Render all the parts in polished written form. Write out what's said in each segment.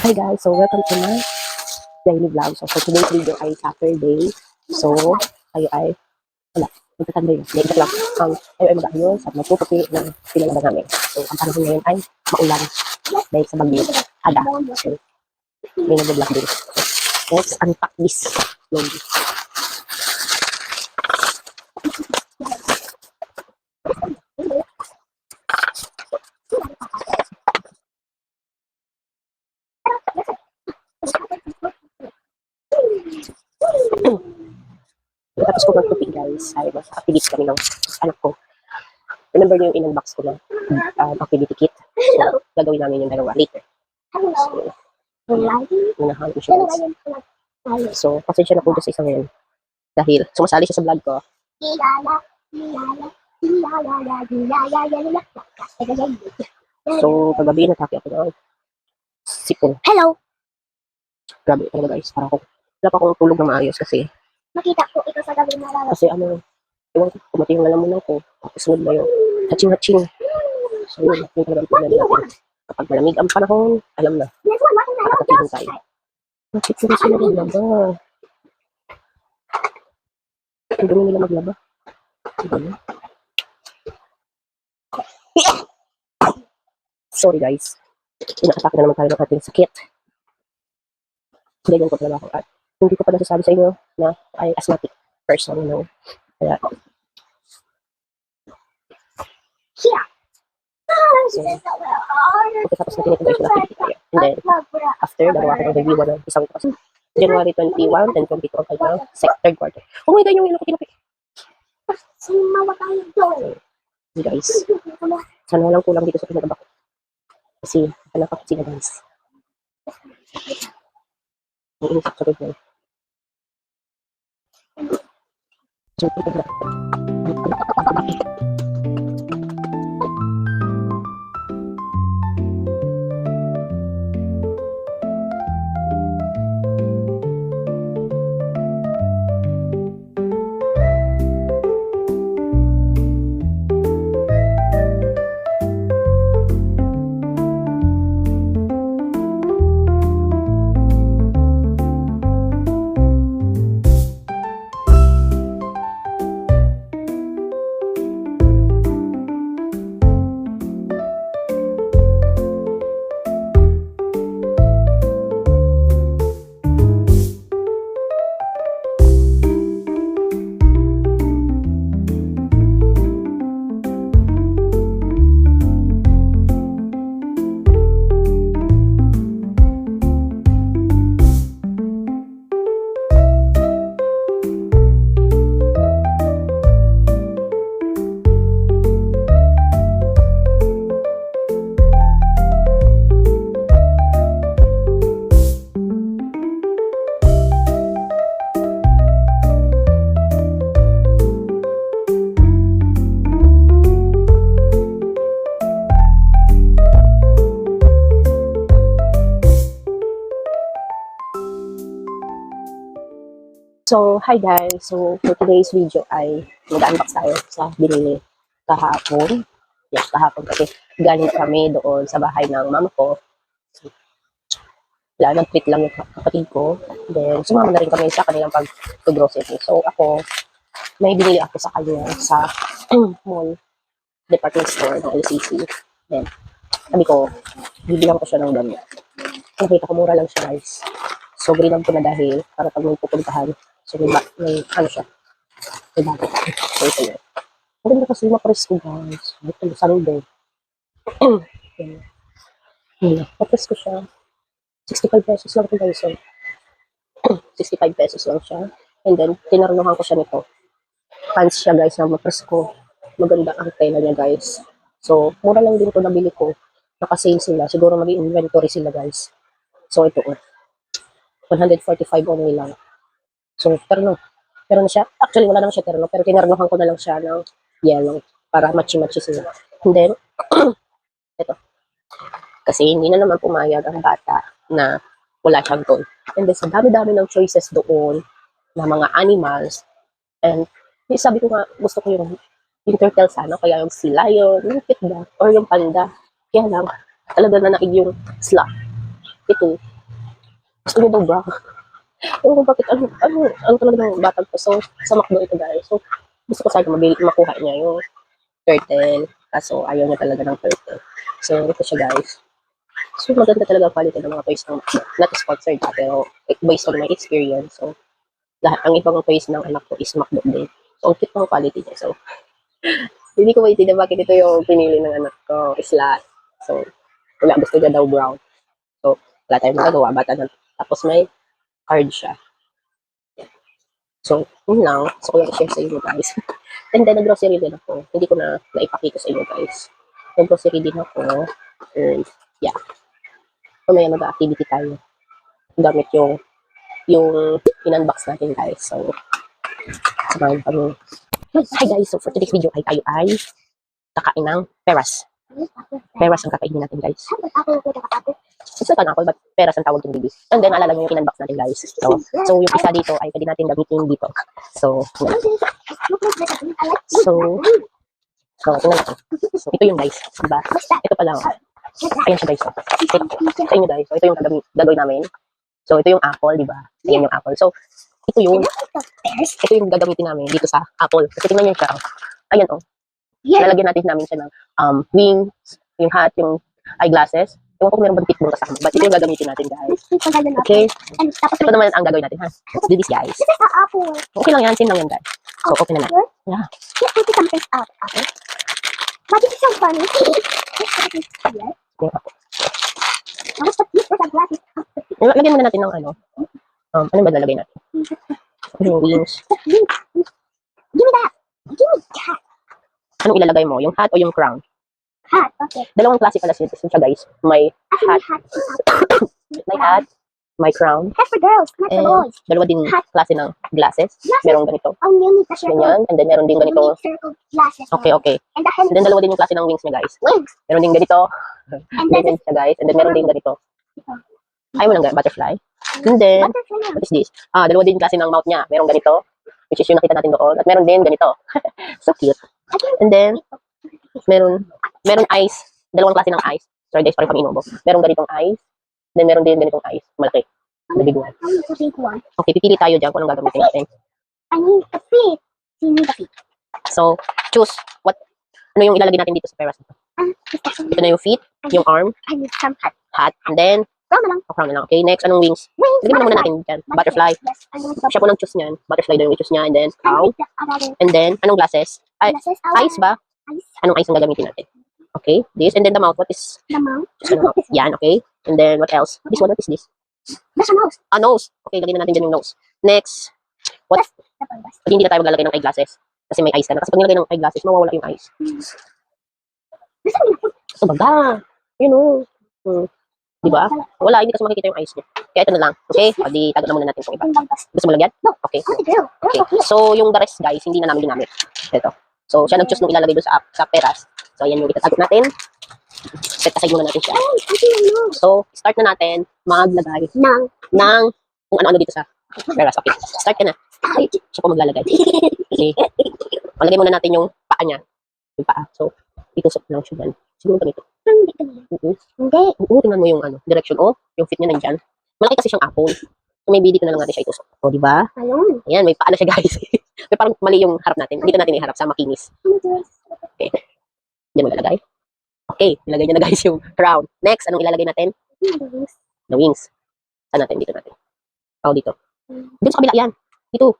Hi guys, so welcome to my daily vlog. So for today's video ay Saturday. So kayo ay wala, magtatanda yun. Hindi lang. Kayo ay mag-ayos at magpuputi ng pinalaban namin. So ang panahon ngayon ay maulan dahil sa bagyo. Ada. So may nag-vlog din. Let's unpack this slowly. Tapos ko magputi guys, ay mas activity kami ng anak ko. Remember niyo yung inang box ko na activity kit? So, gagawin namin yung dalawa later. So, unahan ko siya guys. So, pasensya na po sa isang ngayon. Dahil sumasali siya sa vlog ko. So, kagabi natake ako ng sipon. Hello! Grabe talaga guys, para ako, wala pa akong tulog na maayos kasi Makita ko ito sa gabi na lalaki. kasi ewan ko, kumating yung lalamunan ko, tapos sunod ba yung hatching-hatching. So yun, yung talagang tignan natin. Kapag malamig ang panahon, alam na, nakakatihon tayo. Bakit sila sila maglaba? Ang dumi nila maglaba. Sorry guys, inakatake na naman tayo ng ating sakit. Ganyan ko talaga ako at hindi ko pa nasasabi sa inyo na ay asthmatic person, you know. Kaya, Here! so, pagkatapos natin ito guys, nakikita tayo. And then, after, dalawa ko ng review ng isang kasi January 21 and 22 ang kanyang third quarter. Oh my God, yung ko tinapik. Sumawa tayo doon. So, guys, sana walang kulang dito sa pinagabak ko. Kasi, nakakapit sila guys. Ang inisip sa review. So, So, hi guys. So, for today's video ay mag-unbox tayo sa binili kahapon. Yes, kahapon kasi galing kami doon sa bahay ng mama ko. So, nag-treat lang yung kapatid ko. Then, sumama na rin kami sa kanilang pag-grocery. So, ako, may binili ako sa kanya sa mall department store ng LCC. Then, sabi ko, bibilang ko siya ng damit. Nakita ko, mura lang siya guys. So, grinam ko na dahil para pag may pupuntahan. So, may ano siya. May bago. So, ito yun. Maganda kasi mapares ko guys. Ito, Sunday. Mapares ko siya. 65 pesos lang ito guys. So, 65 pesos lang siya. And then, tinarnuhan ko siya nito. Pants siya guys na mapares ko. Maganda ang tela niya guys. So, mura lang din ito nabili ko. Naka-sale sila. Siguro mag-inventory sila guys. So, ito 145 only lang. So, terno na siya. Actually, wala naman siya terno, pero tinarnohan ko na lang siya ng yellow para matchy-matchy sila. And then, ito. Kasi hindi na naman pumayag ang bata na wala siyang toy. And then, sa dami-dami ng choices doon na mga animals. And, sabi ko nga, gusto ko yung turtle sana, kaya yung sea lion, yung pitbull, or yung panda. Kaya lang, talaga na naig yung sloth. Ito, gusto niya daw brown. Ewan ko bakit, ano talaga ng batang to. So, sa McDo ito guys. So, gusto ko sana makuha niya yung turtle. Kaso, ayaw niya talaga ng turtle. So, ito siya guys. So, maganda talaga ang quality ng mga toys ng McDo. Not sponsored pero based on my experience. So, lahat, ang ibang toys ng anak ko is McDo din. So, ang cute ng quality niya. So, hindi ko maintindihan bakit ito yung pinili ng anak ko. Isla. So, wala, gusto niya daw brown. So, wala tayong magagawa. Bata na. Tapos may card siya. So, yun lang. So, ko lang i-share sa inyo guys. And then, nag-grocery din ako. Hindi ko na naipakita sa inyo guys. Nag-grocery din ako. And, yeah. Mamaya mag-activity tayo. Gamit yung in-unbox natin guys. So, samahin kami. Hi guys. So, for today's video ay tayo ay kakain ng peras. Peras ang kakainin natin guys. Gusto ka na ako, but peras ang tawag yung baby. And then, alala nyo yung in-unbox natin guys. So, yung isa dito ay pwede natin gamitin dito. So, yeah. So, tingnan natin. So, ito yung guys. Diba? Ito pala. Ayan siya guys. Sa inyo guys. So, ito yung gagawin namin. So, ito yung apple, diba? Ayan yung apple. So, ito yung gagamitin namin dito sa apple. Kasi tingnan nyo siya. Ayan oh. Lalagyan namin siya ng wings, yung hat, yung eyeglasses. Ewan ko kung meron bang tip doon kasama. But ito yung gagamitin natin guys. Okay. Ito naman ang gagawin natin ha. Let's do this guys. Okay lang yan. Same lang yan guys. So, open na natin. Yeah. But it's so funny. Lagyan muna natin ng ano. Ano ba lalagay natin? Yung wings. Give me that. Give me that. Anong ilalagay mo? Yung hat o yung crown? Hat. Okay. Dalawang klase pala siya guys. May Actually, hat. hat. May hat. May crown. Hat for girls, not for And boys. dalawa din klase ng glasses. Merong ganito. Oh, you need the circle. Ganyan. And then meron din You ganito. need circle glasses. Okay, okay. And the And then dalawa din yung klase ng wings niya guys. wings. Meron din ganito. And then Ganyan siya guys. And then meron din ganito. Ayaw mo lang butterfly. And then, butterfly. what is this? Dalawa din klase ng mouth niya. Merong ganito. Which is yung nakita natin doon. At meron din ganito. So cute. And then, meron eyes. Dalawang klase ng eyes. Sorry guys, parang pang-inubo. Meron ganitong eyes. Then meron din ganitong eyes. Malaki. The big one. I need the big one. Okay, pipili tayo dyan kung anong gagamitin natin. I need the feet. You need the feet. So, choose ano yung ilalagay natin dito sa peras nito. Ito na yung feet, yung arm, I need some hat. hat, and then, Crown na lang. crown na lang. Okay, next, anong wings? Wings. Lagyan mo muna natin dyan. Butterfly. Yes, I need Siya po nang choose niyan. Butterfly daw yung choose niya, and then, I crown. need the other And then, anong glasses? Ay, glasses. eyes ba? Eyes. Anong eyes ang gagamitin natin? Okay, this, and then the mouth. What is, The mouth. just ano, yan, okay. And then, what else? This one, what is this? There's a mouse. Nose. Okay, lagyan na natin dyan yung nose. Next, what? The bus. Pag hindi na tayo maglalagay ng eyeglasses. Kasi may eyes ka na. Kasi pag nilagay ng eyeglasses, mawawala yung eyes. There's a So, baga. Yun o. Di ba? Wala, hindi kasi makikita yung eyes niya. Kaya ito na lang. Okay? O, di tago na muna natin itong iba. Gusto mo lagyan? No. Okay. What the girl? Okay. So, yung the rest, guys, hindi na namin ginamit. Ito. So, siya nag-choose nung ilalagay doon sa peras. So, ayan yung itatagot natin. Set aside muna natin siya. So, start na natin maglagay Nang. ng kung ano-ano dito sa peras. Okay. Start ka na. Okay. Siya po maglalagay. Okay. Malagay muna natin yung paa niya. Yung paa. So, itusok lang siya dyan. Siguro ganito. Hindi. Hindi. Oo, tingnan mo yung direction. Oh, yung fit niya nandyan. Malaki kasi siyang apple. So, maybe dito na lang natin siya itusok. O, di ba? Ayun. Ayan, may paa na siya, guys. May parang mali yung harap natin. Dito natin iharap sa makinis. Okay. Diyan mo lalagay. Okay, nilagay niya na, guys, yung crown. Next, anong ilalagay natin? The wings. Saan natin? Dito natin. Oh, dito. Dito sa kabila, yan. Dito.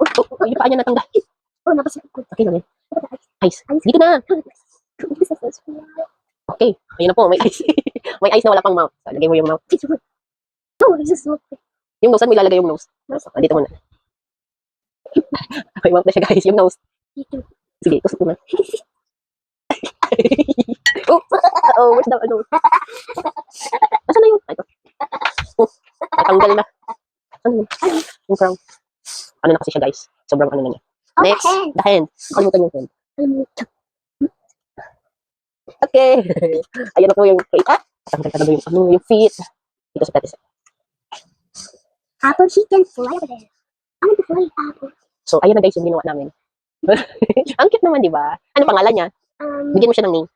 Oh, yung paa niya natanggal. Oh, napasok ko. Okay lang yan. Eyes. Dito na. Okay. Ayun na po, may eyes. May eyes na wala pang mouth. So, lagay mo yung mouth. Oh, this is so Yung nose, saan mo ilalagay yung nose? Dito muna. May mouth na siya, guys. Yung nose. Sige, tusok mo na. Oh, where's the nose? Asan na yun? Ito. Oh, natanggal na. Ano yun? Yung crown. Ano na kasi siya, guys? Sobrang ano na niya. Oh, Next, the hand. the hand. Kalimutan yung hand. Um, Okay. Ayan na po yung tanggal ka na ba yung feet. Dito sa patis. Apple, he can fly over there. I want to fly apple. So, ayan na guys yung ginawa namin. Ang cute naman, di ba? Ano pangalan niya? Bigyan mo siya ng name.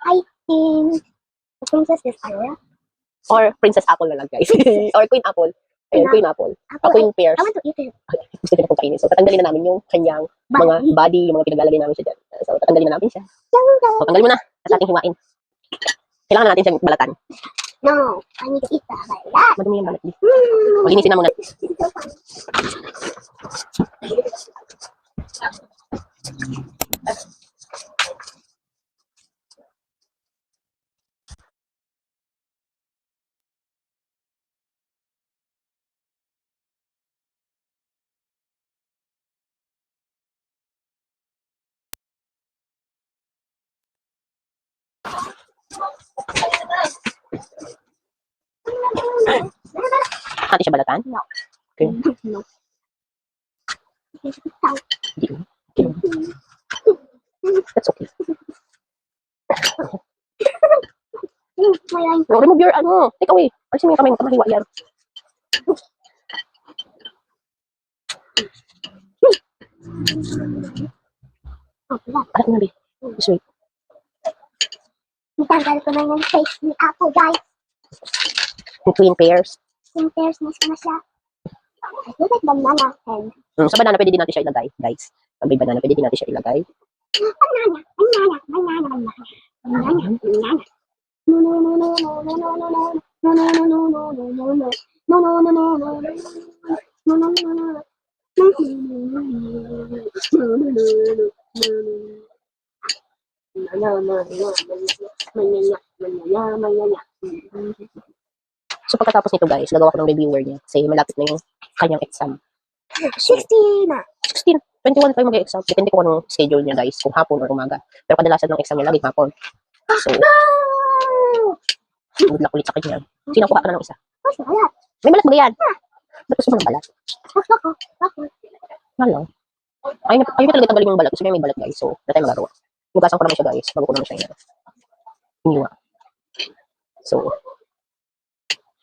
I think the princess is Aurora. Or Princess Apple na lang, guys. Or Queen Apple. Ayun, Queen Apple. Queen Pears. I want to eat it. Gusto niya pong kainin. So, tatanggalin na namin yung kanyang mga body, yung mga pinaglalagay namin siya dyan. So, tatanggalin na natin siya. So, tanggalin mo na. At ating hiwain. Kailangan na natin siyang balatan. No, I need to eat that like that. Madumi yung balat. Malinisin na muna. Atin siya balatan. No. Okay. No. That's okay. Mayroon. No, remove your, take away. Alisin mo yung kamay mo, mahiwa yan. Oh, wala. Alat mo na, babe. This way. Natanggal ko na yung face ni Apple, guys. Yung Queen Pears. Yung pears na siya. I feel like banana and Sa banana, pwede din natin siya ilagay, guys. Pag may banana, pwede din natin siya ilagay. banana. No, no, no, no, no, no, no, no, no. No, no, no, no, no, no, no, no. No, no, no, no, no, no. No, no, no, no. So, pagkatapos nito, guys, gagawa ko ng reviewer niya. Kasi malapit na yung kanyang exam. 60 na. 16, 21 tayo mag-exam. Depende ko anong schedule niya, guys. Kung hapon or umaga. Pero kadalasan ng exam niya lagi hapon. So, good luck ulit sa kanya. Sino kuha ka na ng isa? May balat ba yan? Ba't gusto mo ng balat? Wala. Ayaw talaga tanggalin yung balat. Kasi may balat, guys. So, na tayo magagawa. Hugasan ko naman siya, guys. Bago ko naman siya iniwa. So,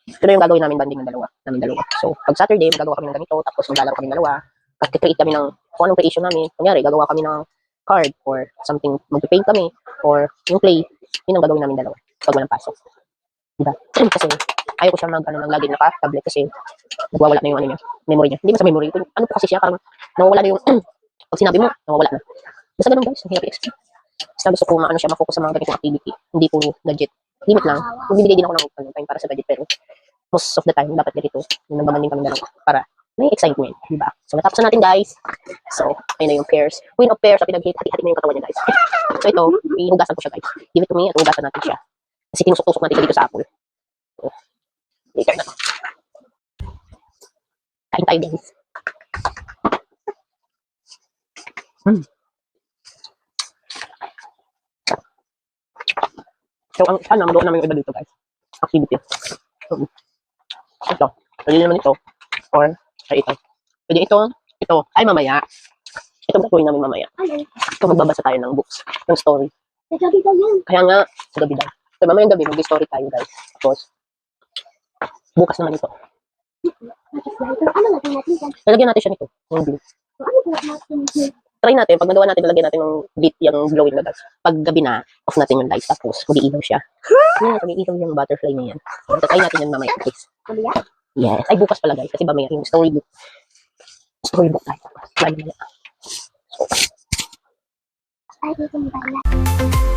ito na yung gagawin namin banding ng dalawa. So, pag Saturday, magagawa kami ng ganito. Tapos maglalaro kami ng dalawa. Mag-create kami ng kung anong creation namin. Kunyari, gagawa kami ng card or something. Mag-paint kami or yung play. Yun ang gagawin namin dalawa. Pag walang pasok. Diba? Kasi, ayaw ko siya ng lagi naka-tablet kasi nagwawala na yung ano niya, memory niya. Hindi mo sa memory. Ano po kasi siya, parang nawawala na yung, pag sinabi mo, nawawala na. Basta ganun, guys, ang hirap i-explain. Basta gusto ko siya ma-focus sa mga ganitong activity. Hindi po gadget. Limit lang. Bibigay din ako ng time para sa gadget, pero most of the time, dapat ganito. Yung nagbabanding kami na lang para may excitement, diba? So, natapos na natin, guys. So, ayun na yung pairs. Queen of pairs, pinag-hati-hati na yung katawan niya, guys. So, ito, ihugasan ko siya, guys. Give it to me at hugasan natin siya. Kasi tinusok-tusok natin siya dito sa apple. So, later na. Kain tayo, guys. So, ang sana magawa namin yung iba dito, guys. Activity. Ito. Pwede naman ito. Or, ay ito. Pwede ito. Ay, mamaya. Ito gagawin namin mamaya. Ito, magbabasa tayo ng books. Ng story. Kaya nga, sa gabi daw. So, mamayang gabi, mag-story tayo, guys. Tapos, bukas naman ito. Lalagyan natin siya nito. Yung blue. Try natin, pag nagawa natin, lalagyan natin ng lit, yung glowing na, guys. Pag gabi na, off natin yung light. Tapos, mag-iilaw siya. Yan, pag-iilaw yung butterfly na yan. So, try natin yan mamaya, guys. Yes. Ay, bukas pala, guys. Kasi mamaya yung storybook. Storybook tayo. Try nila. I